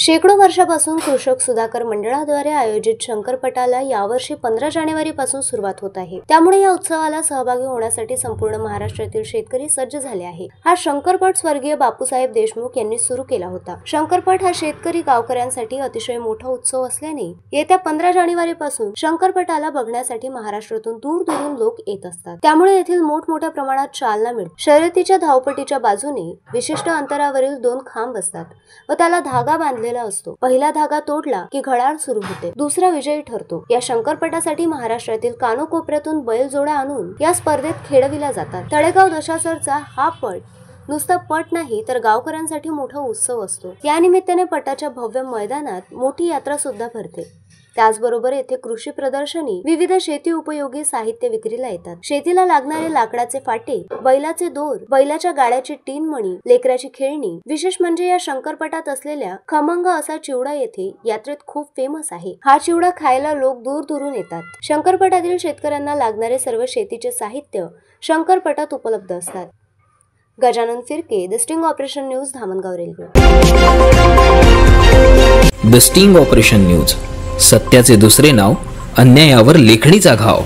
शेकडो वर्षापासून कृषक सुधाकर मंडळाद्वारे आयोजित शंकरपटाला यावर्षी 15 जानेवारीपासून सुरुवात होत आहे। त्यामुळे या उत्सवाला सहभागी होण्यासाठी संपूर्ण महाराष्ट्रातील शेतकरी सज्ज झाले आहे। हा शंकरपट स्वर्गीय बापूसाहेब देशमुख यांनी सुरू केला होता। शंकरपट हा शेतकरी गावकऱ्यांसाठी अतिशय मोठा उत्सव असल्याने येत्या 15 जानेवारीपासून शंकरपटाला बघण्यासाठी महाराष्ट्रातून दूरदूरून लोक येत असतात। त्यामुळे येथील मोठमोठ्या प्रमाणात चालना मिळते। शर्यतीच्या धावपटीच्या बाजूने विशिष्ट अंतरावरील 2 खांब असतात व त्याला धागा बांधलेला असतो। पहिला धागा तोडला की घड्याळ सुरू होते, दुसरा विजयी ठरतो। या शंकरपटासाठी महाराष्ट्रातील कानोकोपऱ्यातून बैलजोड्या आणून या स्पर्धेत खेळविल्या जातात। तळेगाव दशासरचा हा पट नुसता पट नाही तर गावकऱ्यांसाठी मोठा उत्सव असतो। या निमित्ताने पटाच्या भव्य मैदानात मोठी यात्रा सुद्धा भरते। त्याचबरोबर येथे कृषी प्रदर्शनी, विविध शेती उपयोगी साहित्य विक्रीला येतात। शेतीला लागणारे लाकडाचे फाटे, बैलाचे दोर, बैलाच्या गाड्याची तीन मणी, लेकराची खेळणी। विशेष म्हणजे या शंकरपटात असलेल्या खमंग असा चिवडा येथे यात्रेत खूप फेमस आहे। हा चिवडा खायला लोक दूर दूरून येतात। शंकरपटातील शेतकऱ्यांना लागणारे सर्व शेतीचे साहित्य शंकरपटात उपलब्ध असतात। Gajanan Phirke, the sting operation news, Dhamangaon railway. The sting operation news, सत्याचे दुसरे नाव, अन्यायावर लेखणीचा घाव।